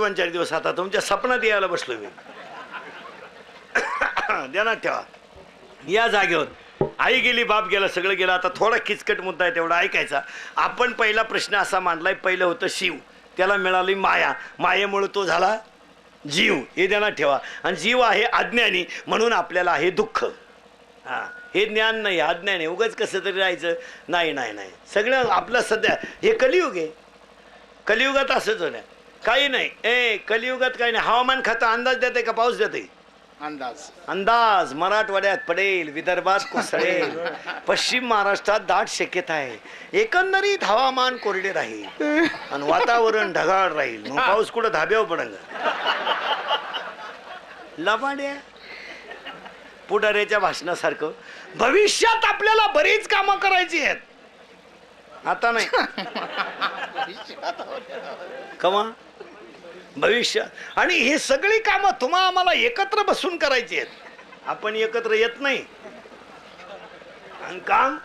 2-4 दिवस आता तुमच्या सपनात यायला बसलो मी. ध्यानात ठेवा, या जागेवर आई गेली, बाप गेला, सगळं गेलं. आता थोडा किचकट मुद्दा आहे, तेवढा ऐकायचा. आपण पहिला प्रश्न असा मांडलाय, पहिलं होतं शिव, त्याला मिळाली माया, मायेमुळे तो झाला जीव. हे ध्यानात ठेवा. आणि जीव आहे अज्ञानी, म्हणून आपल्याला आहे दुःख. हा, हे ज्ञान नाही, अज्ञान आहे. उगाच कसं तरी राहायचं नाही. नाही नाही, सगळं आपलं सध्या हे कलियुग आहे. कलियुगात असंच होण्या काही नाही. कलियुगात काही नाही. हवामान खातं अंदाज देते का पाऊस देते? अंदाज. मराठवाड्यात पडेल, विदर्भात कोसळेल, पश्चिम महाराष्ट्रात दाट शक्यता आहे. एकंदरीत हवामान कोरडे राहील आणि वातावरण ढगाळ राहील. मग पाऊस कुठं धाब्यावर पडेल? लबाड्या पुढाऱ्याच्या भाषणासारखं. भविष्यात आपल्याला बरीच कामं करायची आहेत, आता नाही. कमा भविष्यात. आणि ही सगळी कामं तुम्हा आम्हाला एकत्र बसून करायची आहेत. आपण एकत्र येत नाही आणि काम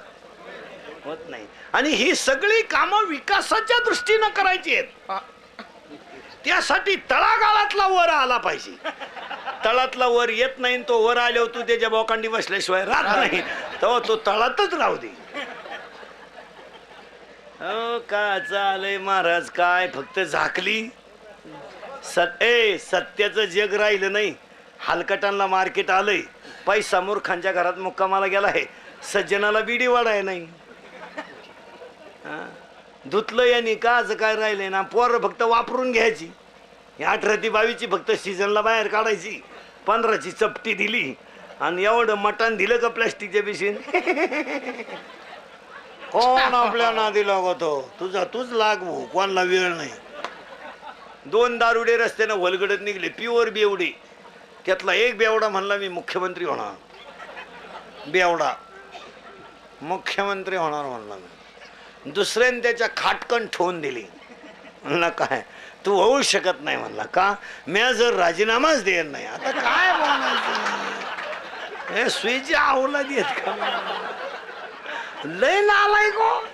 होत नाही. आणि ही सगळी कामं विकासाच्या दृष्टीनं करायची आहेत. त्यासाठी तळागाळातला वर आला पाहिजे. तळातला वर येत नाही, तो वर आल्यावर तू त्याच्या बोकांडी बसल्याशिवाय राहत नाही, तेव्हा तो तळातच राहू दे. का चालय महाराज, काय फक्त झाकली. सत्याचं जग राहिलं नाही. हलकटांना मार्केट आलंय. पैसा मूर्खांच्या घरात मुक्कामाला गेला आहे. सज्जनाला बिडी वाढाय नाही. धुतलं यांनी का असं काय राहिलंय ना. पोरं फक्त वापरून घ्यायची. 18 ते 22 फक्त सीझनला बाहेर काढायची. 15ची चपटी दिली आणि एवढं मटण दिलं का प्लॅस्टिकच्या पिशीन. कोण आपल्या नादी लागतो? तूच लागू, कोणाला वेळ नाही. 2 दारुडे रस्त्यानं वलगडत निघले, प्युअर बेवडे. त्यातला एक बेवडा म्हणला मी मुख्यमंत्री होणार. बेवडा मुख्यमंत्री होणार म्हणला मी. दुसऱ्याने त्याच्या खाटकन ठेवून दिली. म्हणला काय तू होऊ शकत नाही. म्हणला का? मी जर राजीनामाच देत नाही. आता काय बोलायचं? हे स्विच आवला देत का? लय नालाय गो.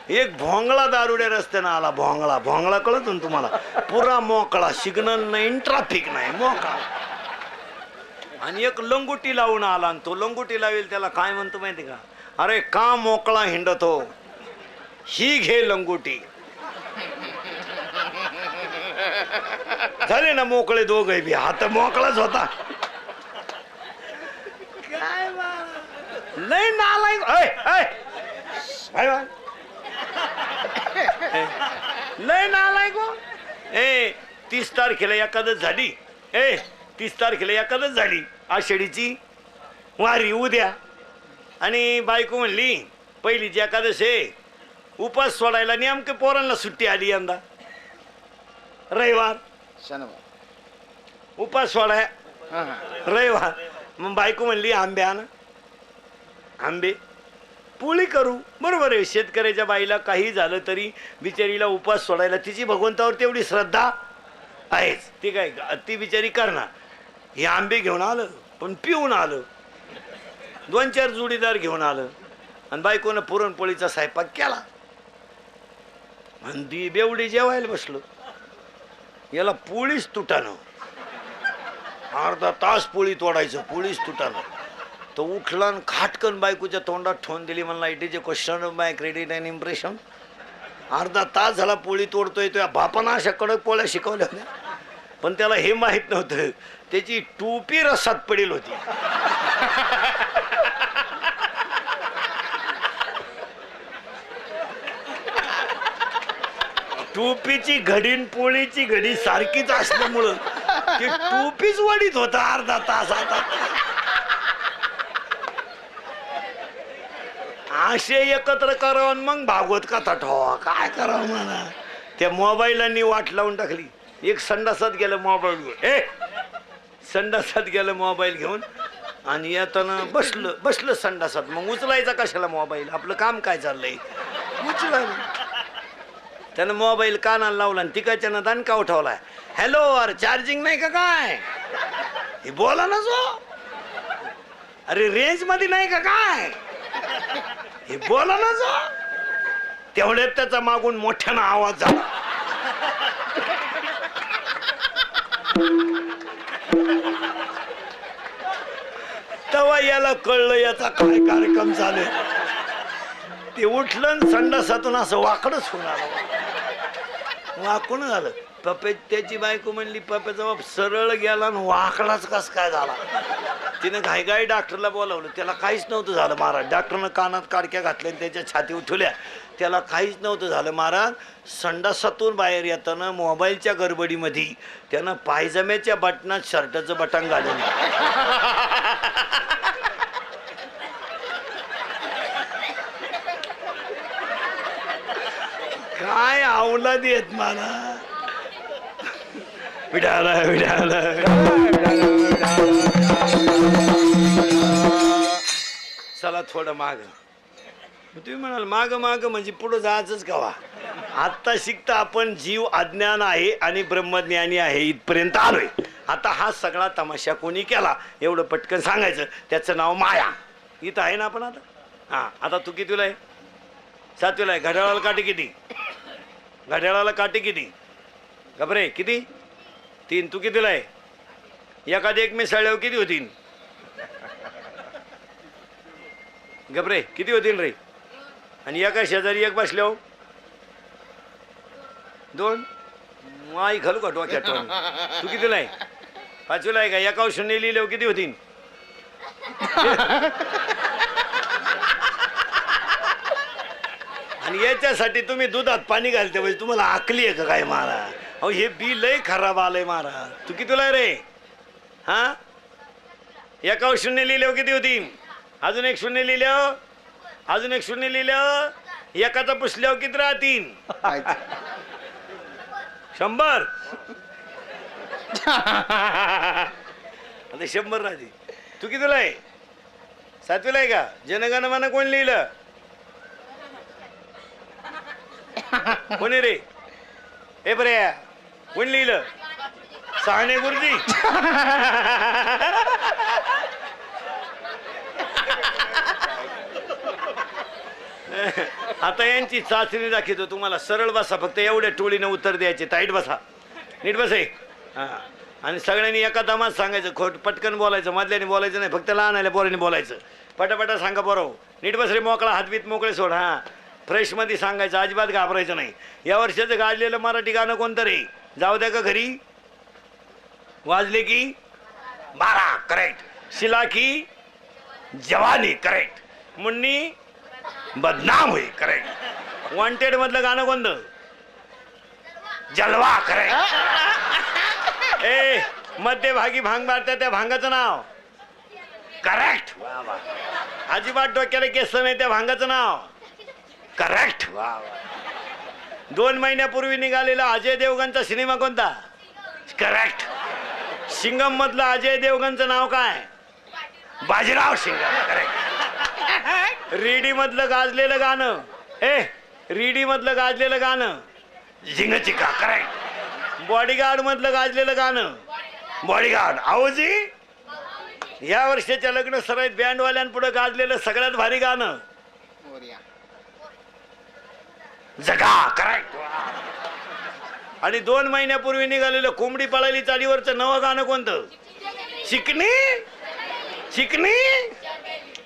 एक भोंगळा दारुड्या रस्त्यानं आला. भोंगळा कळत ना तुम्हाला? पुरा मोकळा, सिग्नल नाही, ट्रॅफिक नाही, मोकळा. आणि एक लंगोटी लावून आला. आणि तो लंगोटी लावेल त्याला काय म्हणतो माहिती का? अरे का मोकळा हिंडतो, ही घे लंगोटी. झाले ना मोकळे दोघे बी. हात मोकळाच होता. काय लय नालाय. लय नालाय गो. 30 तारखेला एकादश झाली. 30 तारखेला एकादश झाली आषाढीची वारी उद्या. आणि बायको म्हणली पहिलीची एकादश आहे, उपास सोडायला. नेमके पोरांना सुट्टी आली यंदा रविवार, उपास सोडाय रविवार. मग बायको म्हणली आंबे आण, आंबे पोळी करू. बरोबर आहे, शेतकऱ्याच्या बाईला काही झालं तरी बिचारीला उपास सोडायला तिची भगवंतावर तेवढी श्रद्धा आहेच. ती काय ती बिचारी करणार. हे आंबे घेऊन आलं, पण पिऊन आलं. 2-4 जोडीदार घेऊन आलं. आणि बायकोनं पुरणपोळीचा स्वयंपाक केला. आणि ती बेवडी जेवायला बसलो. याला पोळीच तुटानं. अर्धा तास पोळी तोडायचं, पोळीच तुटानं. तो उठला आणि खाटकन बायकोच्या तोंडात ठेवून दिली. म्हणला it is a question of my credit and impression. अर्धा तास झाला पोळी तोडतोय. तो बापानं अशा कडक पोळ्या शिकवल्या होत्या, पण त्याला हे माहीत नव्हतं त्याची टोपी रसात पडेल होती. टोपीची घडी पोळीची घडी सारखीच असल्यामुळं ती टोपीच वडीत होता अर्धा तास. आता असे एकत्र करावं मग भागवत कथा ठेवा. काय करावं मला? त्या मोबाईलांनी वाट लावून टाकली. एक संडासात गेलं मोबाईल घेऊन, संडासात गेलं मोबाईल घेऊन. आणि येताना बसलं संडासात. मग उचलायचा कशाला मोबाईल? आपलं काम काय चाललंय? उचला. त्यानं मोबाईल कानाला लावला आणि तिकडच्यानं दणका उठवलाय. हॅलो, अरे चार्जिंग नाही का काय? हे बोला ना जो. अरे रेंज मध्ये नाही का काय? हे बोला ना जो. तेवढ्यात त्याचा मागून मोठ्यानं आवाज झाला. तेव्हा याला कळलं याचा काय कार्यक्रम चालू आहे. ते उठलं संडासातून असं वाकडच होऊन आलं. वाकून झालं. पप्पे त्याची बायको म्हणली पप्प्याचा बाप सरळ गेला आणि वाकडाच कस काय झाला. तिनं घाई डॉक्टरला बोलावलं. त्याला काहीच नव्हतं झालं महाराज. डॉक्टरनं कानात काडक्या घातल्या आणि त्याच्या छाती उठवल्या. त्याला काहीच नव्हतं झालं महाराज. संडासातून बाहेर येताना मोबाईलच्या गडबडीमध्ये त्यानं पायजम्याच्या बटनात शर्टाचं बटन घालून काय आवला देत मला. विडाला विडाला चला थोडं माग. तुम्ही म्हणाल माग माग म्हणजे पुढं जायचंच कवा. आत्ता शिकता आपण जीव अज्ञान आहे आणि ब्रह्मज्ञानी आहे इथपर्यंत आलोय. आता हा सगळा तमाशा कोणी केला एवढं पटकन सांगायचं. त्याचं नाव माया. इथं आहे ना आपण आता. हां आता तू कितीला आहे. 7वीला आहे. घड्याळाला काठी किती. घड्याळाला काठी किती. घबरे किती 3. तू कितीला आहे. एखादी एक मिसळल्यावर किती होतील. घबरे किती होतील रे. आणि एका शेजारी एक बसल्यावर 2. माई घालू का डोक्यात. तू कितीला आहे. 5वीला आहे का. एकावर 0 लिहिल्यावर किती होतील. आणि याच्यासाठी तुम्ही दुधात पाणी घालते म्हणजे तुम्हाला आकली आहे का काय महाराज. अहो हे बी लय खराब आलंय महाराज. तू कितीला आहे रे. हा एकावर 0 लिहिल्यावर किती होतील. अजून एक 0 लिहिल्यावर अजून एक 0 लिहिल्यावर एकाचा पुसल्यावर किती राहतील. 100. आता 100 राहतील. तू कितीला आहे. 7वीला आहे का. जनगणमन कोण लिहिलं. कोणी रे. ए बरे कोण लिहिलं. साने गुरुजी. आता यांची चाचणी दाखवतो तुम्हाला. सरळ बसा फक्त एवढ्या टोळीनं उत्तर द्यायचे. ताईट बसा नीट बसे. हां आणि सगळ्यांनी एका दमात सांगायचं. खोट पटकन बोलायचं. मधल्याने बोलायचं नाही. फक्त लहान आल्या पोरांनी बोलायचं. पटापटा सांगा बरोबर. नीट बस रे. मोकळा हातबीत मोकळे सोड. हां फ्रेशमध्ये सांगायचं. अजिबात घाबरायचं नाही. या वर्षाचं गाजलेलं मराठी गाणं कोणतं रे. जाऊ द्या का घरी. वाजले की 12 करेक्ट. शिला की जवानी करेक्ट. मुन्नी बदनाम हुई करेक्ट. वॉन्टेड मधलं गाणं कोणतं. जलवा करेक्ट. ए मध्यभागी भांग मारतात त्या भांगाचं नाव करेक्ट. वा वा. अजिबात डोक्याला केस नाही त्या भांगाचं नाव करेक्ट. वा वा. 2 महिन्यापूर्वी निघालेला अजय देवगणचा सिनेमा कोणता. करेक्ट. सिंगम मधलं अजय देवगणचं नाव काय. बाजीराव सिंगम. करेक्ट. रेडी मधलं गाजलेलं गाणं. रेडी मधलं गाजलेलं गाणं झिंगचिका. करेक्ट. बॉडीगार्ड मधलं गाजलेलं गाणं बॉडीगार्ड. आहोजी या वर्षाच्या लग्न सराईत बँडवाल्यांपुढे गाजलेलं सगळ्यात भारी गाणं जगा. करेक्ट. आणि 2 महिन्यापूर्वी निघालेलं कोंबडी पळाली चालीवरचं नवं गाणं कोणतं. चिकनी. चिकनी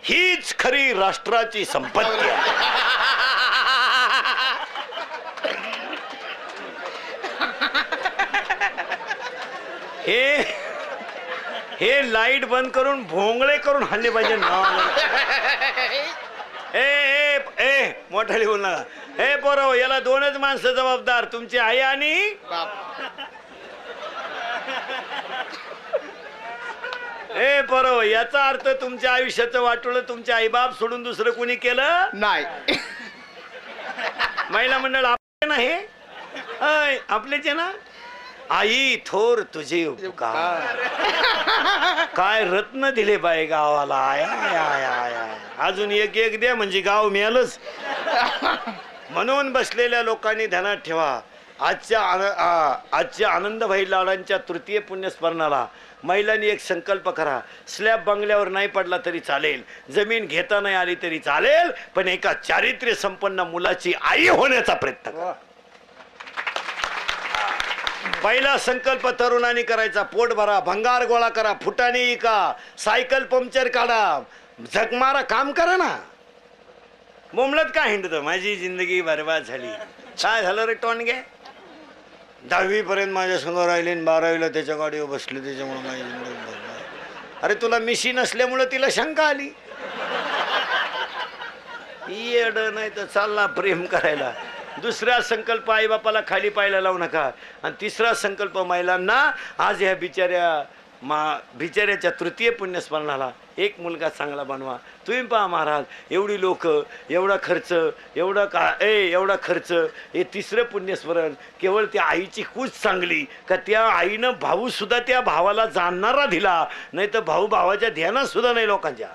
हीच खरी राष्ट्राची संपत्ती आहे. हे लाईट बंद करून भोंगळे करून हल्ले पाहिजे ना. ए ए मोठाली बोल नका. हे पोरं याला 2च माणसं जबाबदार. तुमची आई आणि ए पोरं याचा अर्थ तुमच्या आयुष्याचं वाटोळं तुमचे आईबाप सोडून दुसरं कोणी केलं नाही. महिला मंडळ आपले ना. हे आपलेच आहे ना. आई थोर तुझे उपकार. काय रत्न दिले बाई गावाला. I I I I. अजून एक एक द्या म्हणजे गाव मिळालंच. म्हणून बसलेल्या लोकांनी ध्यानात ठेवा. आजच्या आनंदभाई लाडांच्या तृतीय पुण्यस्मरणाला महिलांनी एक संकल्प करा. स्लॅब बंगल्यावर नाही पडला तरी चालेल. जमीन घेता नाही आली तरी चालेल. पण एका चारित्र्य संपन्न मुलाची आई होण्याचा प्रयत्न करा. पहिला संकल्प तरुणांनी करायचा, पोट भरा, भंगार गोळा करा, फुटाणे इका, सायकल पंक्चर काढा, झकमारा काम करा ना. बोंबलत का हिंडतो, माझी जिंदगी बरबाद झाली. काय झालं रे टोनगे? 10वी पर्यंत माझ्या संग राहिली, 12वीला त्याच्या गाडीवर बसले, त्याच्यामुळे माझी जिंदगी बरबाद. अरे तुला मिशी नसल्यामुळे तिला शंका आली. येड नाही तर चालला प्रेम करायला. दुसरा संकल्प आई बापाला खाली पाहायला लावू नका. आणि तिसरा संकल्प महिलांना, आज ह्या बिचाऱ्याच्या तृतीय पुण्यस्मरणाला एक मुलगा चांगला बनवा. तुम्ही पहा महाराज, एवढी लोक, एवढा खर्च, एवढा खर्च, हे तिसरं पुण्यस्मरण केवळ त्या आईची कूच चांगली का त्या आईनं भाऊ सुद्धा त्या भावाला जाणणारा दिला, नाही तर भाऊ भावाच्या ध्यानात सुद्धा नाही लोकांच्या.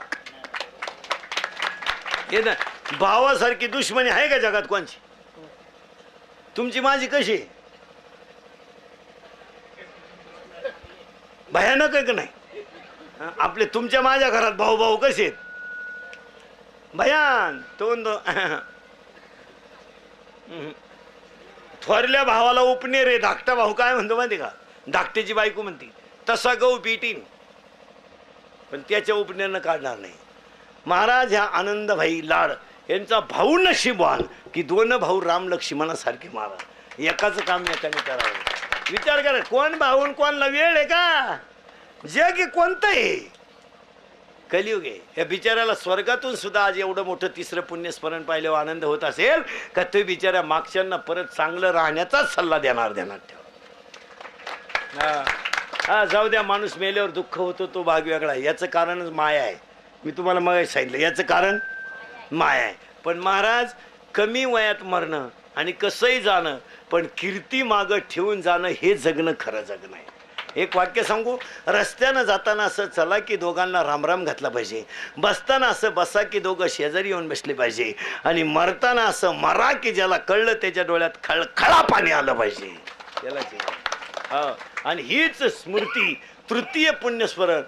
हे ना, भावासारखी दुश्मनी आहे का जगात कोणची? तुमची माझी कशी भयानक आहे का नाही? आपले तुमच्या माझ्या घरात भाऊ भाऊ कसे आहेत? भयान. थोरल्या भावाला उपने रे, धाकटा भाऊ काय म्हणतो माहिती का? धाकट्याची बायको म्हणती तसा गहू पिटीन, पण त्याच्या उपनेनं काढणार नाही. महाराज ह्या आनंदभाई लाड यांचा भाऊ नशीबवान की 2 भाऊ राम लक्ष्मणासारखे महाराज, एकाच काम एकाने करावं. विचार करा, कोण भाऊन कोणला वेळ आहे का? जग की कोणतं आहे? कलियुग आहे. या बिचाऱ्याला स्वर्गातून सुद्धा आज एवढं मोठं तिसरं पुण्यस्मरण पाहिल्यावर आनंद होत असेल का तो बिचाऱ्या मागच्यांना परत चांगलं राहण्याचाच सल्ला देणार ठेवा. हा जाऊ द्या, माणूस मेल्यावर दुःख होतो तो भाग वेगळा आहे. याचं कारणच माया आहे. मी तुम्हाला मग सांगितलं, याचं कारण माया आहे. पण महाराज, कमी वयात मरणं आणि कसंही जाणं, पण कीर्ती मागं ठेवून जाणं हे जगणं खरं जगणं आहे. एक वाक्य सांगू, रस्त्यानं जाताना असं चला की दोघांना रामराम घातला पाहिजे, बसताना असं बसा की दोघं शेजारी येऊन बसले पाहिजे, आणि मरताना असं मरा की ज्याला कळलं त्याच्या डोळ्यात खळखळा पाणी आलं पाहिजे. त्याला आणि हीच स्मृती तृतीय पुण्यस्मरण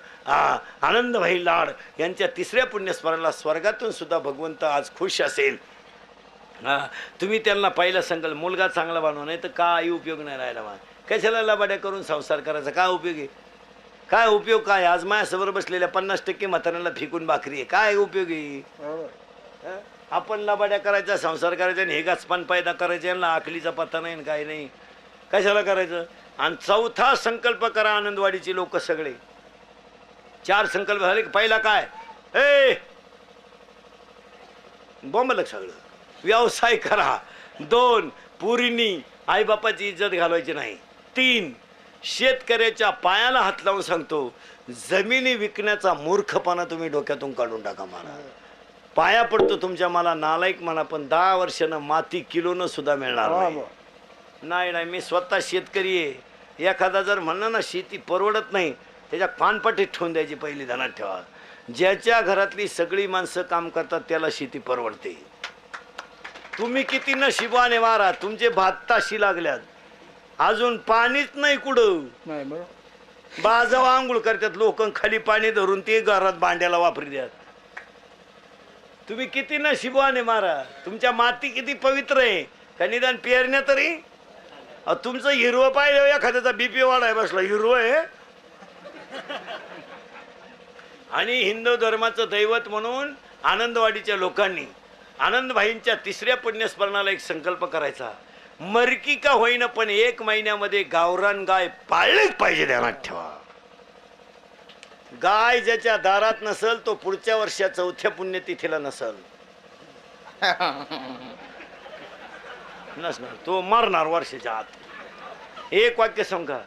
आनंदभाई लाड यांच्या तिसऱ्या पुण्यस्मरणाला स्वर्गातून सुद्धा भगवंत आज खुश असेल. तुम्ही त्यांना पहिला संकल्प, मुलगा चांगला बनवा, नाही तर काही उपयोग नाही राहिला. मग कशाला लबाड्या करून संसार करायचा? काय उपयोग आहे? काय उपयोग काय? आज माझ्यासमोर बसलेल्या 50% म्हाताऱ्यांना फेकून भाकरी आहे, काय उपयोग आहे? आपण लबाड्या करायचा, संसार करायचा, आणि हे गाचपान पैदा करायचे, यांना आखलीचा पत्ता नाही, काही नाही, कशाला करायचं? आणि चौथा संकल्प करा, आनंदवाडीची लोक सगळे 4 संकल्प झाले. पहिला काय? बोंबलक सगळं व्यवसाय करा. 2 पुरीनी आईबापाची इज्जत घालवायची नाही. 3 शेतकऱ्याच्या पायाला हात लावून सांगतो, जमिनी विकण्याचा मूर्खपणा तुम्ही डोक्यातून काढून टाका. मला पाया पडतो तुमच्या, मला नालायक म्हणा, पण 10 वर्षानं माती किलोनं सुद्धा मिळणार नाही. नाही, मी स्वतः शेतकरी आहे. एखादा जर म्हणणं ना शेती परवडत नाही, त्याच्या पानपट्टीत ठेवून द्यायची पहिली ध्यानात ठेवा. ज्याच्या घरातली सगळी माणसं काम करतात त्याला शेती परवडते. तुम्ही किती नशिबाने वारा, तुमचे भात ताशी लागल्यात, अजून पाणीच नाही कुठं. बाजाव आंघोळ करतात लोक, खाली पाणी धरून ते घरात भांड्याला वापरतात. तुम्ही किती नशिबाने मारा, तुमच्या माती किती पवित्र आहे का निदान पेरण्या तरी. तुमचं हिरवं पाहिलं, एखाद्याचा बीपी वाढाय बसला, हिरवं आहे. आणि हिंदू धर्माचं दैवत म्हणून आनंदवाडीच्या लोकांनी आनंदभाईंच्या तिसऱ्या पुण्यस्मरणाला एक संकल्प करायचा, मरकी का होईना पण 1 महिन्यामध्ये गावरान गाय पाळलीच पाहिजे. ध्यानात ठेवा, गाय ज्याच्या दारात नसल तो पुढच्या वर्षा 4थ्या पुण्यतिथीला नसल, नसणार, तो मरणार वर्षाच्या आत. एक वाक्य सांगा,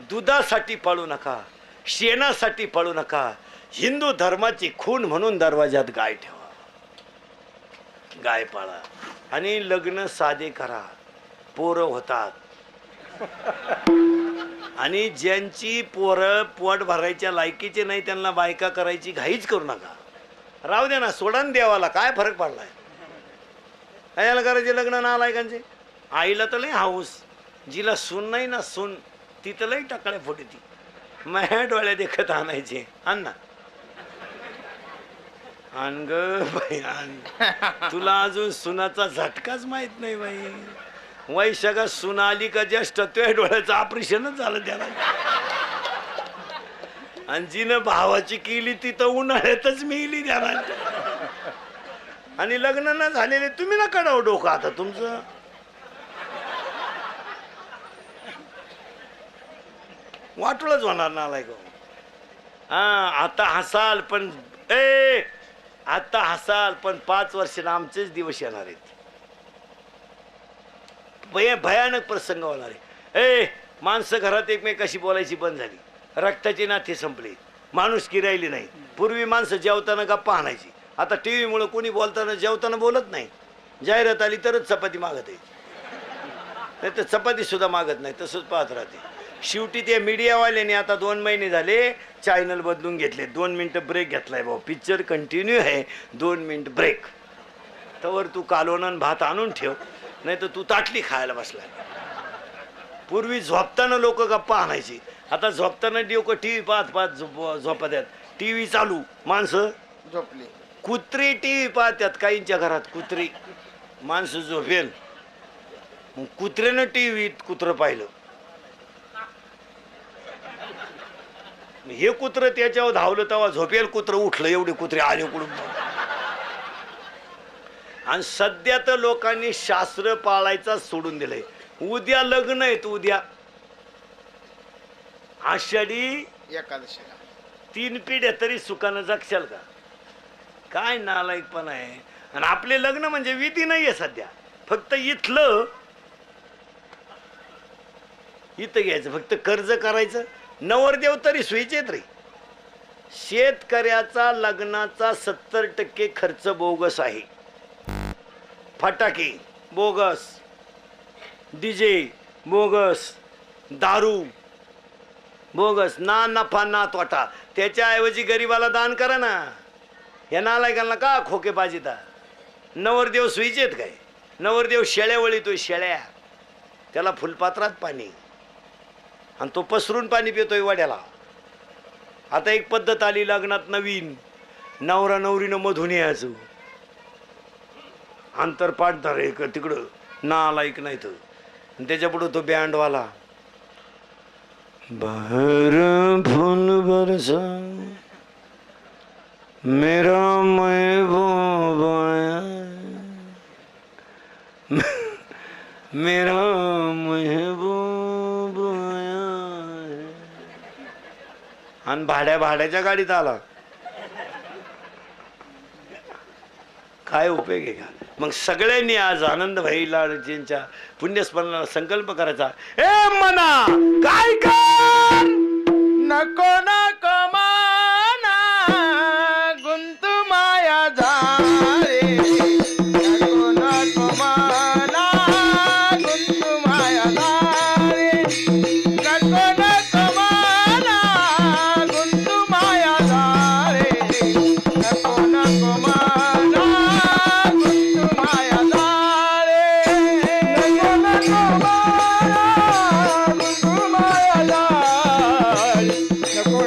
दुधासाठी पाळू नका, शेणासाठी पाळू नका, हिंदू धर्माची खून म्हणून दरवाजात गाय ठेवा. गाय पाळा आणि लग्न साधे करा, पोरं होतात. आणि ज्यांची पोरं पोट भरायच्या लायकीचे नाही त्यांना बायका करायची घाईच करू नका. राहू दे ना, सोडून देवाला काय फरक पडलाय? याला करायचे लग्न नालायकांचे. आईला तर लय हाऊस, जिला सून नाही ना सून ती तर लय टाकळ्या फोटी ती माझ्या डोळ्या देखत आणायचे. अण्णा आण ग बाई आण, तुला अजून सुनाचा झटकाच माहित नाही बाई. वैशाखा सुनाली का ज्येष्ठ तुझ्या डोळ्याचं ऑपरेशनच झालं त्याला. आणि जिनं भावाची केली ती तर उन्हाळ्यातच मिली त्याला. आणि लग्न न झालेले तुम्ही ना कडाव डोकं आता तुमचं. वाटूळच होणार नालायक. हा आता हसाल पण आता हसाल पण 5 वर्षांना आमचेच दिवस येणार आहेत. भयानक प्रसंग होणार आहे. माणसं घरात एकमेकाशी बोलायची बंद झाली. रक्ताची नाती संपली. माणुसकी राहिली नाही. पूर्वी माणसं जेवताना गप्पा आणायची. आता टीव्ही मुळे कोणी बोलताना जेवताना बोलत नाही. जाहिरात आली तरच चपाती मागत आहे, नाही तर चपाती सुद्धा मागत नाही. तसंच पाहत राहते. शेवटी ते मीडियावाल्याने आता 2 महिने झाले चॅनल बदलून घेतले. 2 मिनिटं ब्रेक घेतलाय भाऊ. पिक्चर कंटिन्यू आहे, 2 मिनिट ब्रेक. तवर तू कालवण भात आणून ठेव, नाही तर तू ताटली खायला बसलाय. पूर्वी झोपताना लोक गप्पा आणायची. आता झोपताना लोक टीव्ही पाहत झोपत्यात. टीव्ही चालू, माणसं झोपली. कुत्री टीव्ही पाहत्यात. काहींच्या घरात कुत्री. माणसं झोपेल मग कुत्र्यानं टीव्हीत कुत्रं पाहिलं. हे कुत्र त्याच्यावर धावलं तेव्हा झोपेल कुत्र उठलं. एवढे कुत्रे आले कुठून. आणि सध्या तर लोकांनी शास्त्र पाळायचा सोडून दिलंय. उद्या लग्न आहेत. उद्या आषाढी एकादशीला 3 पिढ्या तरी सुखानं जगशाल का? काय नालायकपणा आहे. आणि आपले लग्न म्हणजे विधी नाहीये सध्या. फक्त इथं घ्यायचं, फक्त कर्ज करायचं. नवरदेव तरी सोयीचेत रे. शेतकऱ्याचा लग्नाचा 70% खर्च बोगस आहे. फटाके बोगस, डीजे बोगस, दारू बोगस. ना नफा ना तोटा. त्याच्याऐवजी गरीबाला दान करा ना. या नालायकांना का खोके पाजिता. नवरदेव सोयीचेत काय? नवरदेव शेळ्या वळीतोय, शेळ्या. त्याला फुलपात्रात पाणी आणि तो पसरून पाणी पितोय वड्याला. आता एक पद्धत आली लग्नात नवीन. नवरा नवरीनं मधून यायचं. आंतरपाठ धर तिकडं नालायक नाही तर. त्याच्यापुढं तो बँडवाला. बाहर फूल बरसा मेरा महबूब आया, मेरा महबूब आया. आणि भाड्याच्या गाडीत आला. काय उपयोग आहे का? मग सगळ्यांनी आज आनंदभाई लाडजींच्या पुण्यस्मरणाला संकल्प करायचा. मना काय कर नको नको माना गुंतू माया झारे. नको नको माना गुंतू माया झारे. नको नको माना गुंतू माया झारे. नको नको माना गुंतू माया झारे. नको नको माना गुंतू माया झारे. नको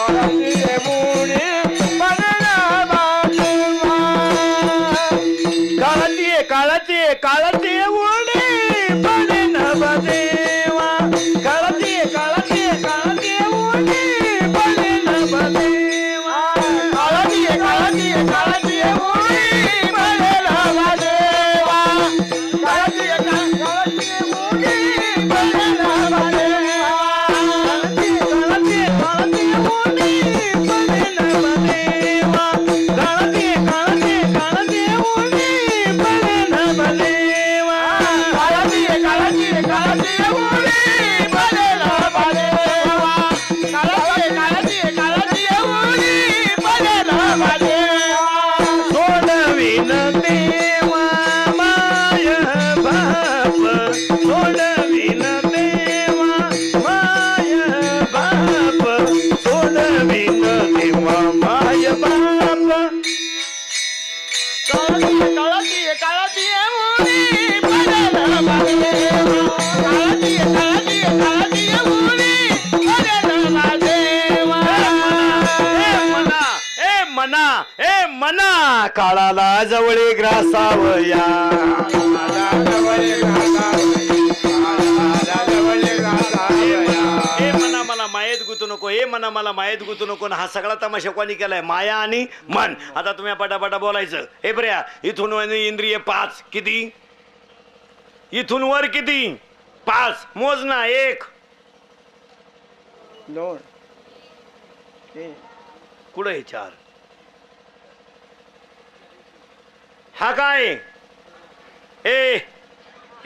काळाची मुडी बनेना बाजवा काळाची काळाची उडी बनेना बदेवा काळाची काळाची उडी बनेना बदेवा काळाची उडी बनेना बाजवा काळाची उडी बनेना बाजवा मना काळाला जवळे ग्रासावया हे मना मला मायेत गुतू नको हे मना मला मायेत गुतू नको हा सगळा तमाशा कोणी केलाय माया आणि मन आता तुम्ही पटापटा बोलायचं हे बऱ्या इथून इंद्रिय 5 किती इथून वर किती 5 मोज ना 1 2 3 कुठे 4 हा काय ए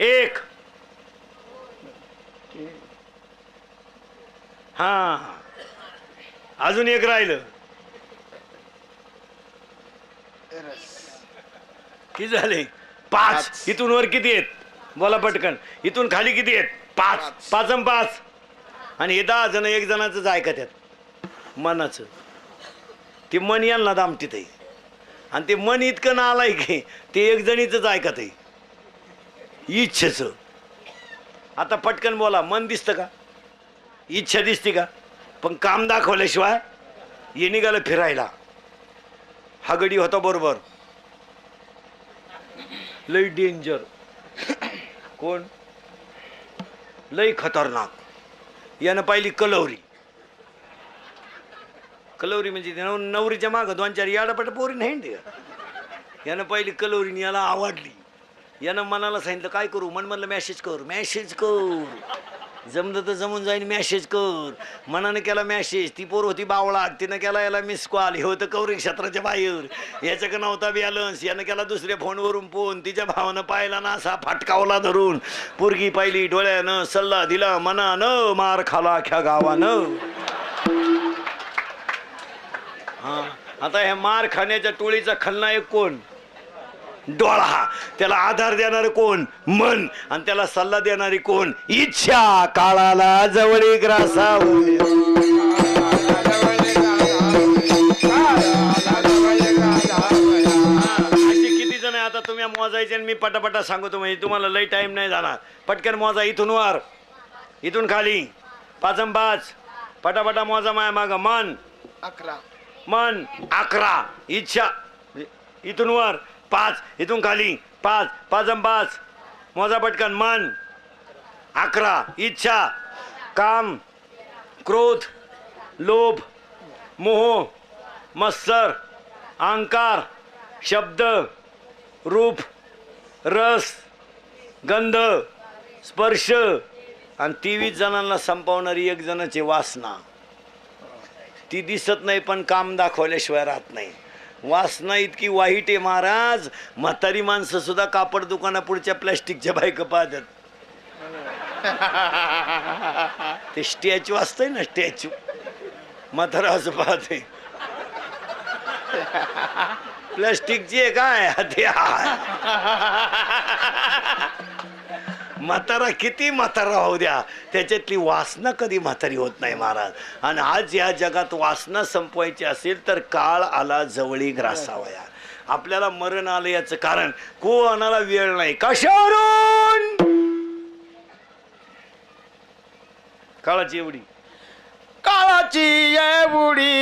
1 हा अजून 1 राहिलं किती झाले 5 इथून वर किती आहेत बोला पटकन इथून खाली किती आहेत 5 5 आणि 5 आणि हे 10 जण 1 जणाच ऐकत आहेत मनाचं ते मन यांना दामटीत आहे आणि ते मन इतकं ना आलाय की ते 1 जणीच ऐकत आहे इच्छेच आता पटकन बोला मन दिसतं का इच्छा दिसते का पण काम दाखवल्याशिवाय ये निघालं फिरायला हा गडी होता बरोबर लई डेंजर कोण लई खतरनाक यानं पाहिली कलवरी म्हणजे नवरीच्या मागं 2-4 याडापट पोरी नाही यानं पाहिली कलवरीने याला आवडली यानं मनाला सांगितलं काय करू मन म्हणलं मेसेज कर जमलं तर जमून जाईन मेसेज कर मनानं केला मेसेज ती पोर होती बावळा तिनं केला याला मिस कॉल हे होतं कौरी क्षेत्राच्या बाहेर याच्या का नव्हता बॅलन्स यानं केला दुसऱ्या फोनवरून फोन तिच्या भावानं पाहिला ना असा फटकावला धरून पोरगी पाहिली डोळ्यानं सल्ला दिला मनानं मार खाला अख्या गावानं हा आता ह्या मार खाण्याच्या टोळीचा खलनायक कोण डोळा त्याला आधार देणार कोण मन आणि त्याला सल्ला देणारी कोण इच्छा काळाला जवळी ग्रासावया अशी किती जण आहे आता तुम्ही मोजायचे आणि मी पटापटा सांगतो म्हणजे तुम्हाला लई टाइम नाही जाणार पटकन मोजा इथून वर इथून खाली 5 आणि 5 पटापटा मोजा माया माग मन 11 मन 11 इच्छा इथून वर 5 इथून खाली 5 5 आणि 5 मोजा पटकन मन 11 इच्छा काम क्रोध लोभ मोह मत्सर अहंकार शब्द रूप रस गंध स्पर्श आणि 23 जणांना संपवणारी 1 जणाची वासना ती दिसत नाही पण काम दाखवल्याशिवाय राहत नाही वासना इतकी वाईट आहे महाराज म्हातारी माणसं सुद्धा कापड दुकाना पुढच्या प्लॅस्टिकच्या बायका पाहतात ते स्टॅच्यू असतंय ना स्टॅच्यू म्हातारा असं पाहते प्लॅस्टिकची आहे काय ते म्हातारा किती म्हातारा होऊ द्या त्याच्यातली वासना कधी म्हातारी होत नाही महाराज आणि आज या जगात वासना संपवायची असेल तर काळ आला जवळी ग्रासावया आपल्याला मरण आलं याचं कारण कोणाला वेळ नाही कशावरून काळाची एवढी काळाची बुडी